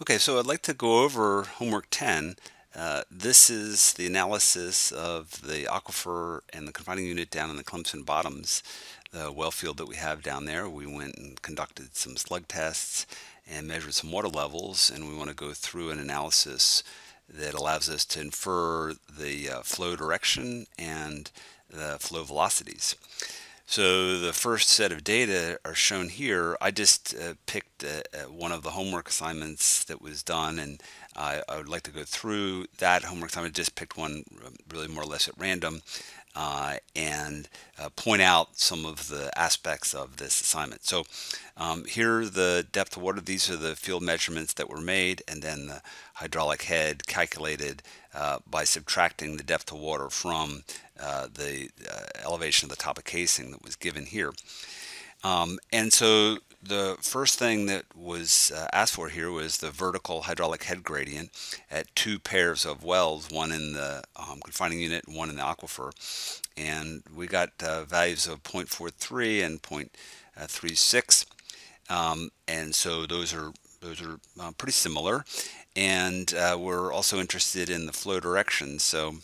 Okay, so I'd like to go over homework 10. This is the analysis of the aquifer and the confining unit down in the Clemson Bottoms, the well field that we have down there. We went and conducted some slug tests and measured some water levels, and we want to go through an analysis that allows us to infer the flow direction and the flow velocities. So the first set of data are shown here. I just picked one of the homework assignments that was done, and I would like to go through that homework assignment. Just picked one really more or less at random and point out some of the aspects of this assignment. So here are the depth of water. These are the field measurements that were made, and then the hydraulic head calculated by subtracting the depth of water from the elevation of the top of casing that was given here. And so the first thing that was asked for here was the vertical hydraulic head gradient at two pairs of wells, one in the confining unit and one in the aquifer. And we got values of 0.43 and 0.36. And so those are pretty similar. And we're also interested in the flow direction. So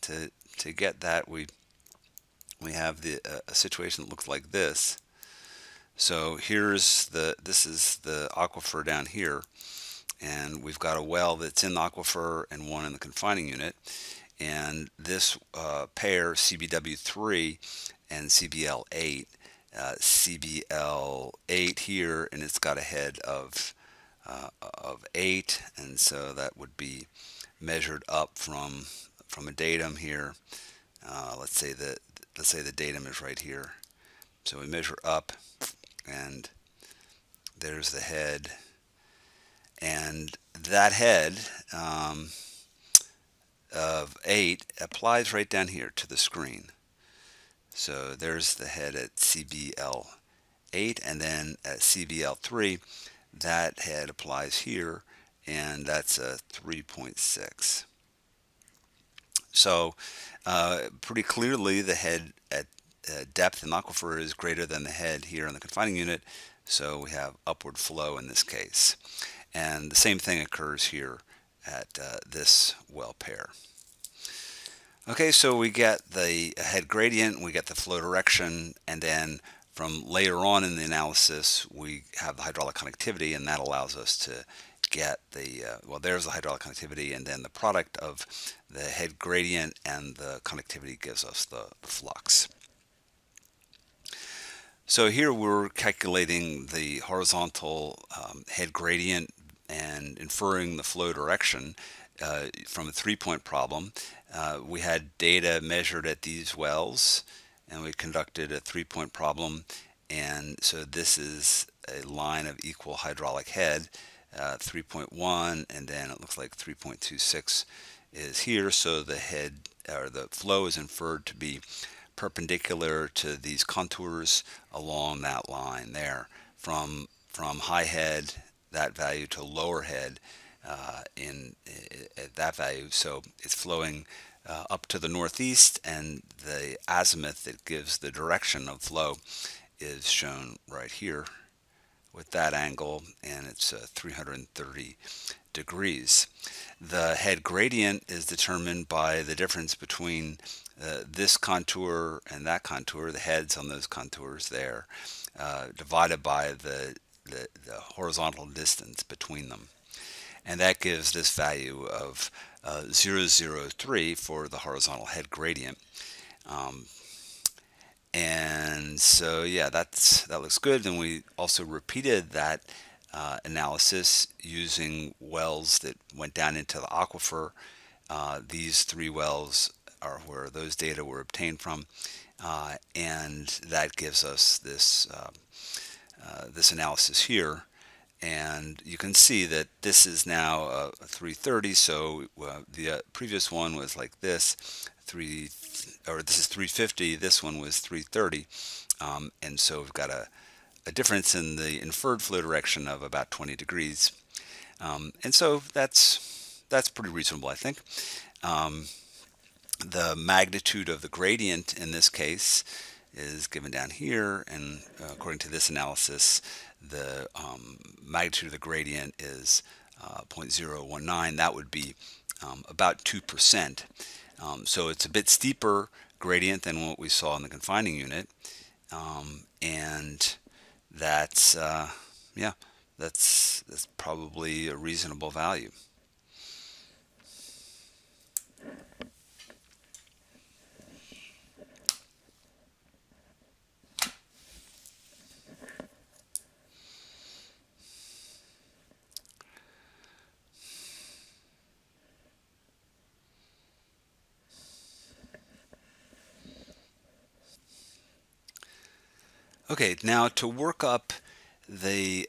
to get that, we have a situation that looks like this. So this is the aquifer down here, and we've got a well that's in the aquifer and one in the confining unit. And this pair, CBW3 and CBL8, CBL8 here, and it's got a head of 8, and so that would be measured up from a datum here. Let's say the datum is right here. So we measure up, and there's the head, and that head of 8 applies right down here to the screen. So there's the head at CBL8, and then at CBL3, that head applies here, and that's a 3.6. So pretty clearly the head at depth in the aquifer is greater than the head here in the confining unit, so we have upward flow in this case. And the same thing occurs here at this well pair. Okay, so we get the head gradient, we get the flow direction, and then from later on in the analysis we have the hydraulic conductivity, and that allows us to get the, well, there's the hydraulic conductivity, and then the product of the head gradient and the conductivity gives us the flux. So here we're calculating the horizontal head gradient and inferring the flow direction from a 3-point problem. We had data measured at these wells, and we conducted a 3-point problem, and so this is a line of equal hydraulic head, 3.1, and then it looks like 3.26 is here, so the head or the flow is inferred to be perpendicular to these contours along that line there, from high head, that value, to lower head at that value. So it's flowing up to the northeast, and the azimuth that gives the direction of flow is shown right here with that angle, and it's 330 degrees. The head gradient is determined by the difference between this contour and that contour, the heads on those contours there, divided by the horizontal distance between them. And that gives this value of 0.003 for the horizontal head gradient. And so yeah, that looks good. And we also repeated that analysis using wells that went down into the aquifer. These 3 wells are where those data were obtained from, and that gives us this this analysis here. And you can see that this is now a 330. So the previous one was like this, this is 350. This one was 330, and so we've got a difference in the inferred flow direction of about 20 degrees, and so that's pretty reasonable, I think. The magnitude of the gradient in this case is given down here, and according to this analysis, the magnitude of the gradient is 0.019, that would be about 2%. So it's a bit steeper gradient than what we saw in the confining unit, and that's yeah, that's probably a reasonable value. Okay, now to work up the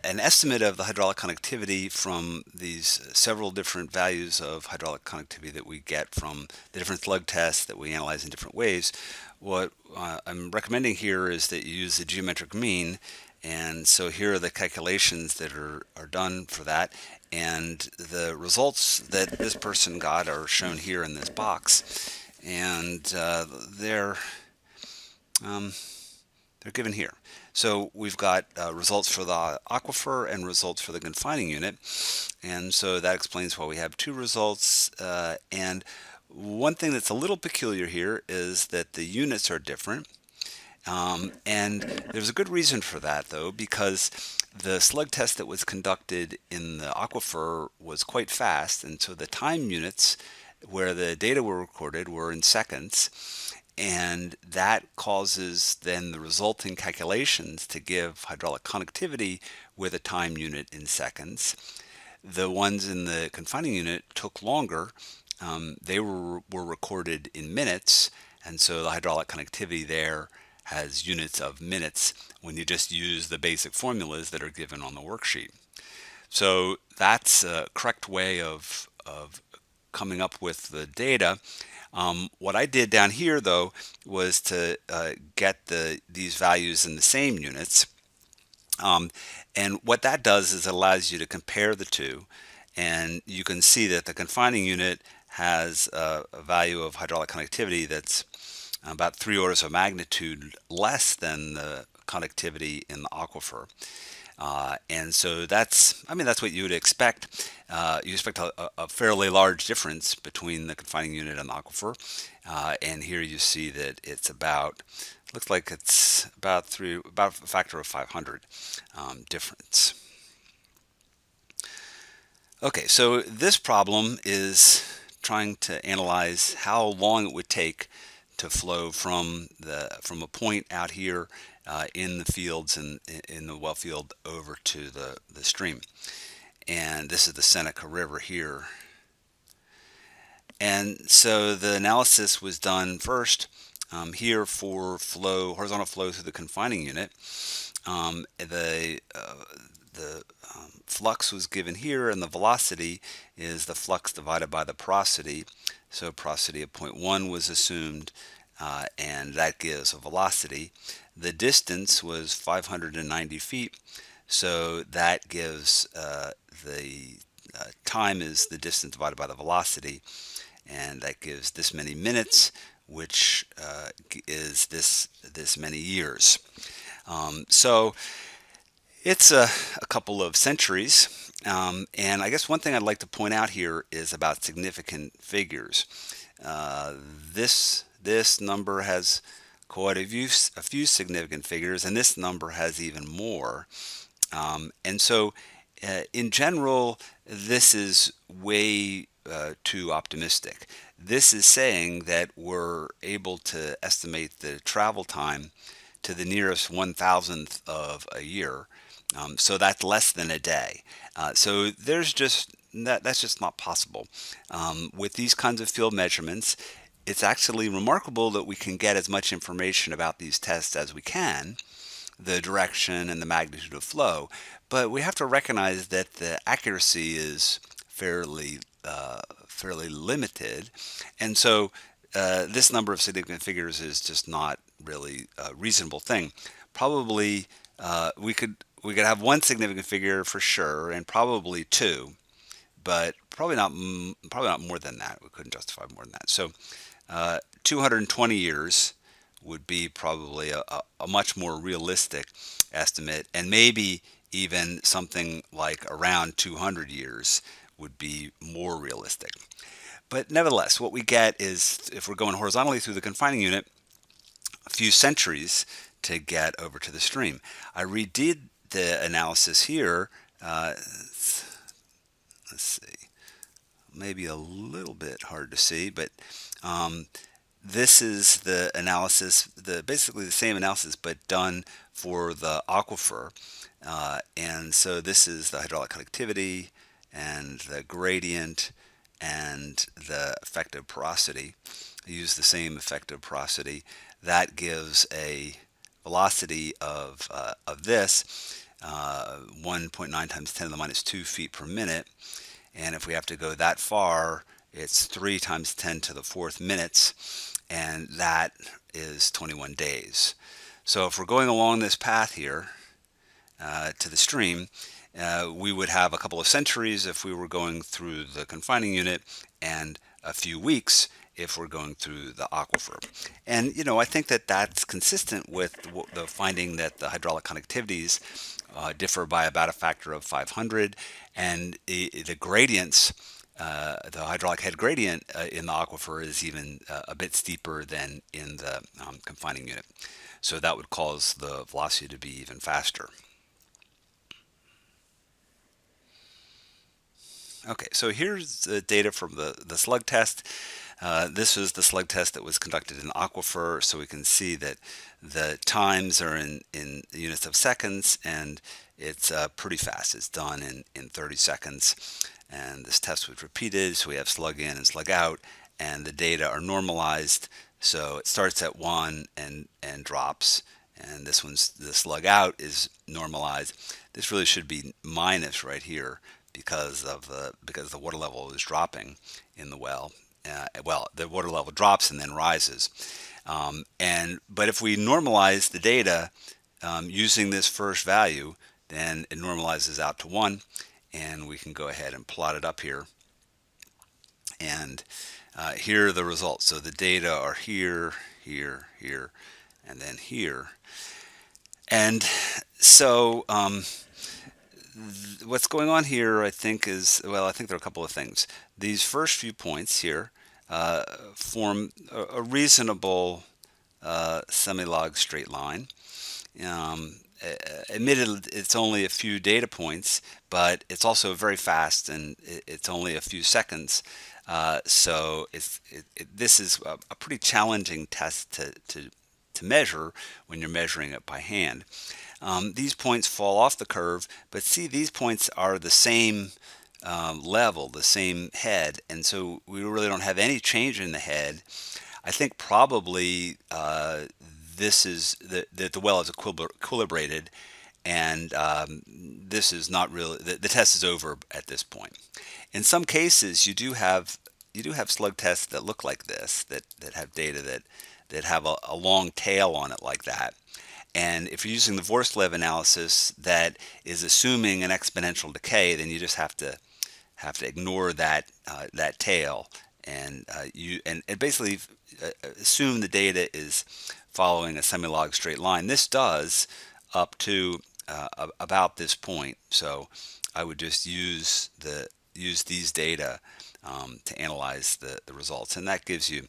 an estimate of the hydraulic conductivity from these several different values of hydraulic conductivity that we get from the different slug tests that we analyze in different ways, what I'm recommending here is that you use the geometric mean. And so here are the calculations that are done for that. And the results that this person got are shown here in this box. And um, they're given here. So we've got results for the aquifer and results for the confining unit. And so that explains why we have two results. And one thing that's a little peculiar here is that the units are different. And there's a good reason for that, though, because the slug test that was conducted in the aquifer was quite fast, and so the time units where the data were recorded were in seconds, and that causes then the resulting calculations to give hydraulic conductivity with a time unit in seconds. The ones in the confining unit took longer. They were recorded in minutes, and so the hydraulic conductivity there has units of minutes when you just use the basic formulas that are given on the worksheet. So that's a correct way of coming up with the data. What I did down here, though, was to get these values in the same units. And what that does is it allows you to compare the two. And you can see that the confining unit has a value of hydraulic conductivity that's about 3 orders of magnitude less than the conductivity in the aquifer. And so that's what you would expect. You expect a fairly large difference between the confining unit and the aquifer. And here you see that it's looks like it's about a factor of 500 difference. Okay, so this problem is trying to analyze how long it would take to flow from a point out here in the fields and in the well field over to the stream. And this is the Seneca River here. And so the analysis was done first here for horizontal flow through the confining unit. The flux was given here, and the velocity is the flux divided by the porosity. So porosity of 0.1 was assumed, and that gives a velocity. The distance was 590 feet, so that gives the time is the distance divided by the velocity, and that gives this many minutes, which is this many years. So it's a couple of centuries, and I guess one thing I'd like to point out here is about significant figures. This number has quite a few significant figures, and this number has even more. And so, in general, this is way too optimistic. This is saying that we're able to estimate the travel time to the nearest 1,000th of a year. So that's less than a day. So that's just not possible. With these kinds of field measurements, it's actually remarkable that we can get as much information about these tests as we can, the direction and the magnitude of flow, but we have to recognize that the accuracy is fairly limited, and so this number of significant figures is just not really a reasonable thing. Probably we could have one significant figure for sure, and probably two, but probably not more than that. We couldn't justify more than that. So 220 years would be probably a much more realistic estimate, and maybe even something like around 200 years would be more realistic. But nevertheless, what we get is, if we're going horizontally through the confining unit, a few centuries to get over to the stream. I redid the analysis here. Let's see, maybe a little bit hard to see, but um, this is the analysis, basically the same analysis, but done for the aquifer. And so this is the hydraulic conductivity and the gradient and the effective porosity. I use the same effective porosity. That gives a velocity of this 1.9 times 10 to the minus 2 feet per minute. And if we have to go that far, it's 3 times 10 to the fourth minutes, and that is 21 days. So if we're going along this path here to the stream, we would have a couple of centuries if we were going through the confining unit, and a few weeks if we're going through the aquifer. And I think that that's consistent with the finding that the hydraulic conductivities differ by about a factor of 500, and the gradients, the hydraulic head gradient in the aquifer is even a bit steeper than in the confining unit. So that would cause the velocity to be even faster. Okay, so here's the data from the slug test. This is the slug test that was conducted in Aquifer, so we can see that the times are in units of seconds, and it's pretty fast. It's done in 30 seconds, and this test was repeated, so we have slug in and slug out, and the data are normalized, so it starts at 1 and drops, and this one's the slug out is normalized. This really should be minus right here because the water level is dropping in the well. The water level drops and then rises. But if we normalize the data using this first value, then it normalizes out to 1, and we can go ahead and plot it up here. And here are the results. So the data are here, here, here, and then here. And so what's going on here, I think, is, well, I think there are a couple of things. These first few points here form a reasonable semi-log straight line. Admittedly, it's only a few data points, but it's also very fast, and it's only a few seconds. So this is a pretty challenging test to measure when you're measuring it by hand. These points fall off the curve, but see, these points are the same level, the same head, and so we really don't have any change in the head. I think probably this is that the well is equilibrated, and this is not really, the test is over at this point. In some cases, you do have slug tests that look like this, that have data that have a long tail on it like that. And if you're using the Vorslev analysis that is assuming an exponential decay, then you just have to ignore that tail, and basically assume the data is following a semi-log straight line. This does up to about this point. So I would just use these data to analyze the results, and that gives you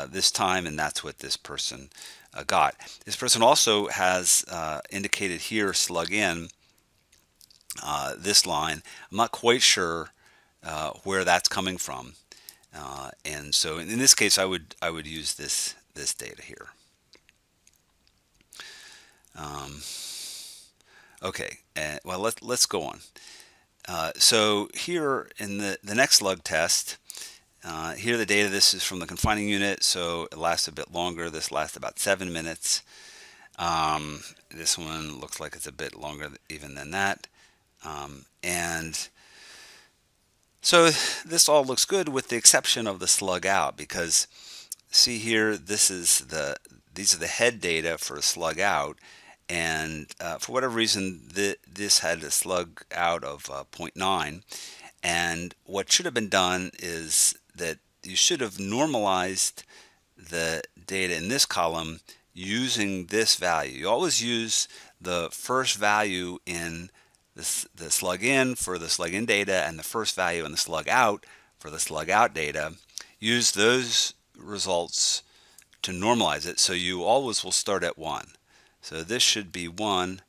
this time, and that's what this person got. This person also has indicated here slug in this line. I'm not quite sure where that's coming from, and so in this case I would use this data here. Okay, well, let's go on. So here in the next slug test, here the data, this is from the confining unit, so it lasts a bit longer. This lasts about 7 minutes. This one looks like it's a bit longer even than that. And so this all looks good with the exception of the slug out, because see here, these are the head data for a slug out, and for whatever reason this had a slug out of 0.9, and what should have been done is that you should have normalized the data in this column using this value. You always use the first value in the slug in for the slug in data and the first value in the slug out for the slug out data. Use those results to normalize it, so you always will start at 1. So this should be 1,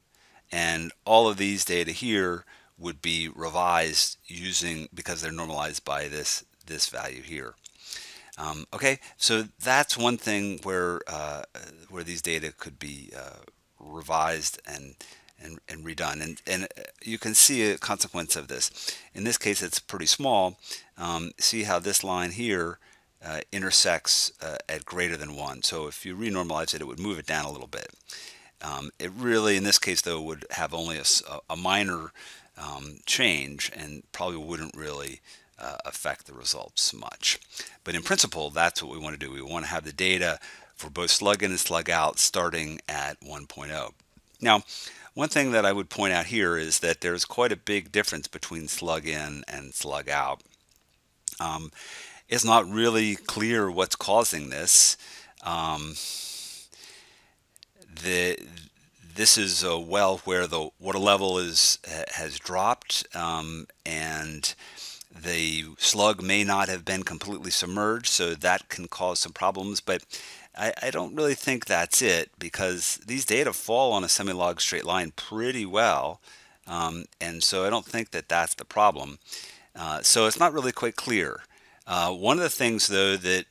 and all of these data here would be revised using, because they're normalized by this value here. Okay, so that's one thing where these data could be revised and redone, and you can see a consequence of this. In this case, it's pretty small. See how this line here intersects at greater than 1. So if you renormalize it, it would move it down a little bit. It really, in this case though, would have only a minor change and probably wouldn't really affect the results much. But in principle, that's what we want to do. We want to have the data for both slug in and slug out starting at 1.0. Now, one thing that I would point out here is that there's quite a big difference between slug in and slug out. It's not really clear what's causing this. This is a well where the water level has dropped, and the slug may not have been completely submerged, so that can cause some problems. But I don't really think that's it, because these data fall on a semi-log straight line pretty well, and so I don't think that that's the problem. So it's not really quite clear. One of the things, though, that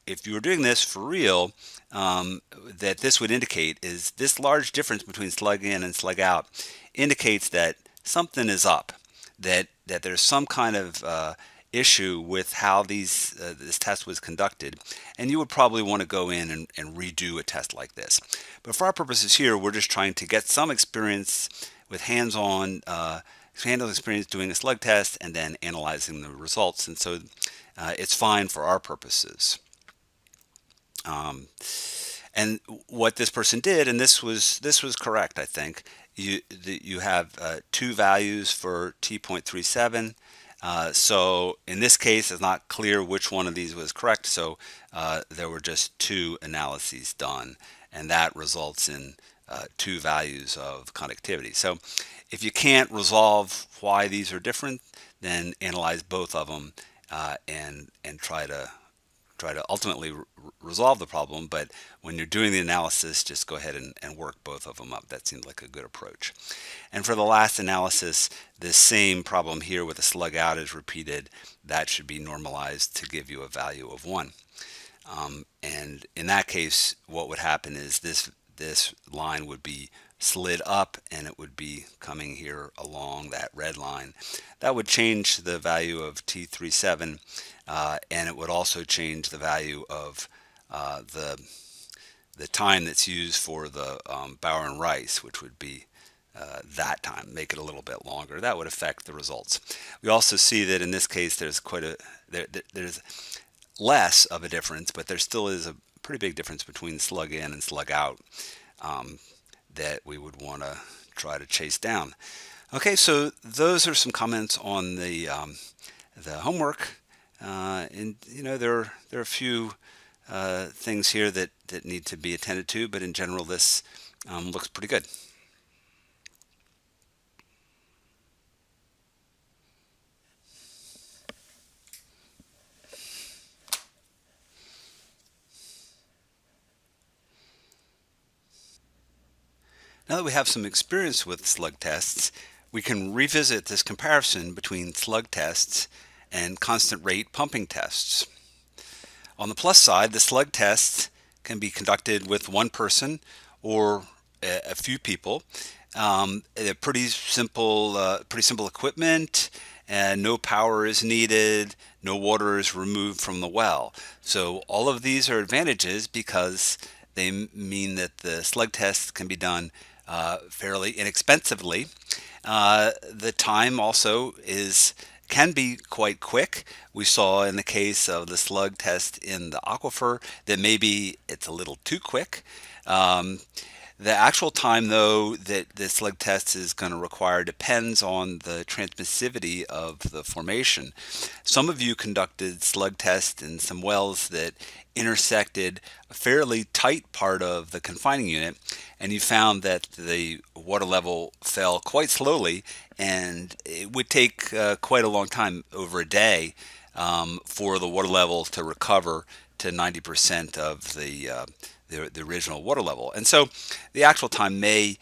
if you were doing this for real, that this would indicate is this large difference between slug in and slug out indicates that something is up, that there's some kind of issue with how this test was conducted, and you would probably want to go in and redo a test like this. But for our purposes here, we're just trying to get some experience with hands-on experience doing a slug test and then analyzing the results, and so it's fine for our purposes. And what this person did, and this was correct, I think. You have 2 values for T.37. So in this case, it's not clear which one of these was correct. So there were just 2 analyses done, and that results in 2 values of conductivity. So if you can't resolve why these are different, then analyze both of them and try to ultimately resolve the problem. But when you're doing the analysis, just go ahead and work both of them up. That seems like a good approach. And for the last analysis, the same problem here with the slug out is repeated. That should be normalized to give you a value of 1. And in that case, what would happen is this line would be slid up, and it would be coming here along that red line. That would change the value of T37, and it would also change the value of the time that's used for the Bauer and Rice, which would be that time, make it a little bit longer. That would affect the results. We also see that in this case there's there's less of a difference, but there still is a pretty big difference between slug in and slug out that we would want to try to chase down. Okay, so those are some comments on the homework, and there are a few things here that need to be attended to, but in general this looks pretty good. Now that we have some experience with slug tests, we can revisit this comparison between slug tests and constant rate pumping tests. On the plus side, the slug test can be conducted with one person or a few people. They're pretty simple equipment, and no power is needed, no water is removed from the well. So all of these are advantages because they mean that the slug test can be done fairly inexpensively. The time also can be quite quick. We saw in the case of the slug test in the aquifer that maybe it's a little too quick. The actual time, though, that the slug test is going to require depends on the transmissivity of the formation. Some of you conducted slug tests in some wells that intersected a fairly tight part of the confining unit, and you found that the water level fell quite slowly, and it would take quite a long time, over a day, for the water level to recover to 90% of the original water level. And so the actual time may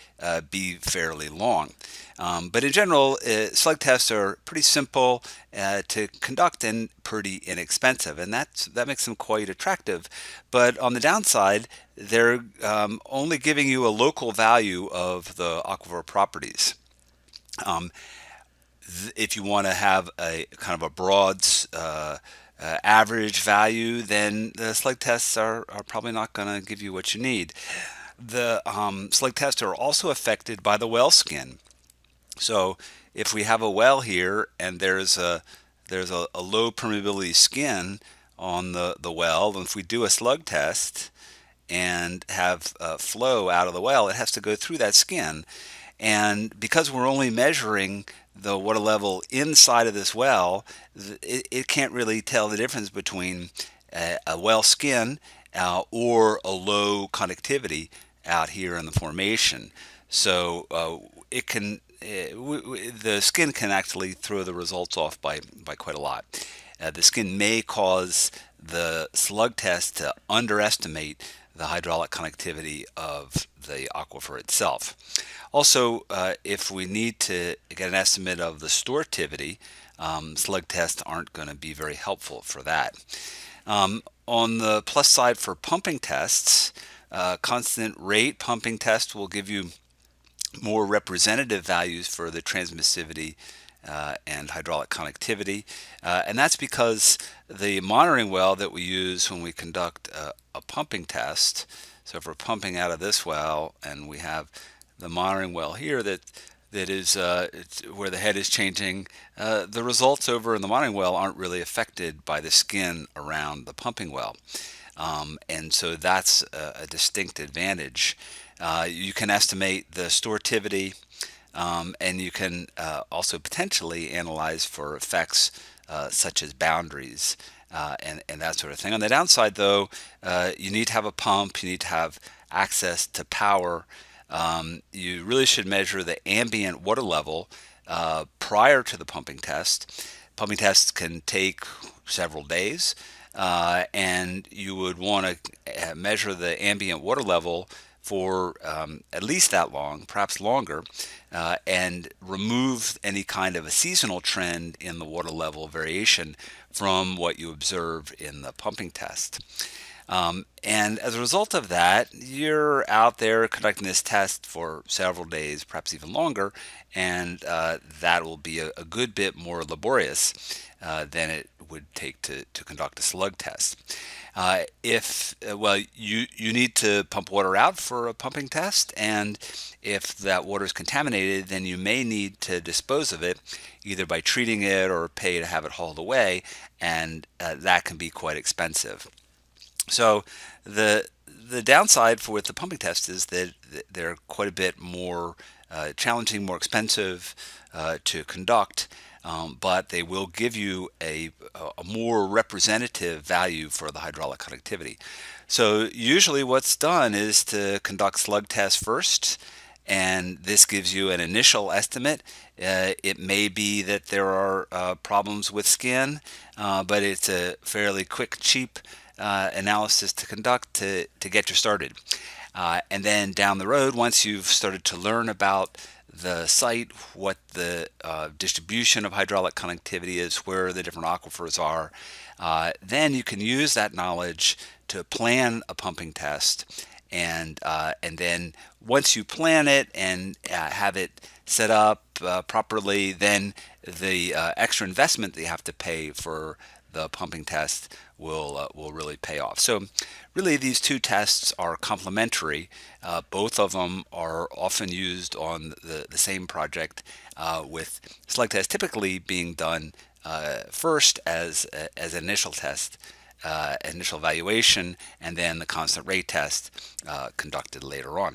be fairly long. But in general, slug tests are pretty simple to conduct and pretty inexpensive, and that makes them quite attractive. But on the downside, they're only giving you a local value of the aquifer properties. Um, if you want to have a kind of a broad average value, then the slug tests are probably not going to give you what you need. The slug tests are also affected by the well skin. So if we have a well here and there's a low permeability skin on the well, and if we do a slug test and have flow out of the well, it has to go through that skin. And because we're only measuring the water level inside of this well, it can't really tell the difference between a well skin or a low conductivity out here in the formation. So it can the skin can actually throw the results off by quite a lot. The skin may cause the slug test to underestimate the hydraulic conductivity of the aquifer itself. Also, if we need to get an estimate of the storativity, slug tests aren't going to be very helpful for that. On the plus side for pumping tests, constant rate pumping test will give you more representative values for the transmissivity and hydraulic conductivity, and that's because the monitoring well that we use when we conduct a pumping test, so if we're pumping out of this well and we have the monitoring well here that is where the head is changing, the results over in the monitoring well aren't really affected by the skin around the pumping well. And so that's a distinct advantage. You can estimate the storativity, and you can also potentially analyze for effects such as boundaries and that sort of thing. On the downside, though, you need to have a pump, you need to have access to power. You really should measure the ambient water level prior to the pumping test. Pumping tests can take several days, and you would want to measure the ambient water level for at least that long, perhaps longer, and remove any kind of a seasonal trend in the water level variation from what you observe in the pumping test. And as a result of that, you're out there conducting this test for several days, perhaps even longer, and that will be a good bit more laborious than it would take to conduct a slug test. You need to pump water out for a pumping test, and if that water is contaminated, then you may need to dispose of it, either by treating it or pay to have it hauled away, and that can be quite expensive. So the downside with the pumping test is that they're quite a bit more challenging, more expensive to conduct, but they will give you a more representative value for the hydraulic conductivity. So usually what's done is to conduct slug tests first, and this gives you an initial estimate. It may be that there are problems with skin, but it's a fairly quick, cheap analysis to conduct to get you started. And then down the road, once you've started to learn about the site, what the distribution of hydraulic conductivity is, where the different aquifers are, then you can use that knowledge to plan a pumping test. And then once you plan it and have it set up properly, then the extra investment that you have to pay for the pumping test will really pay off. So really these two tests are complementary. Both of them are often used on the same project, with slug test typically being done first as an initial test, initial evaluation, and then the constant rate test conducted later on.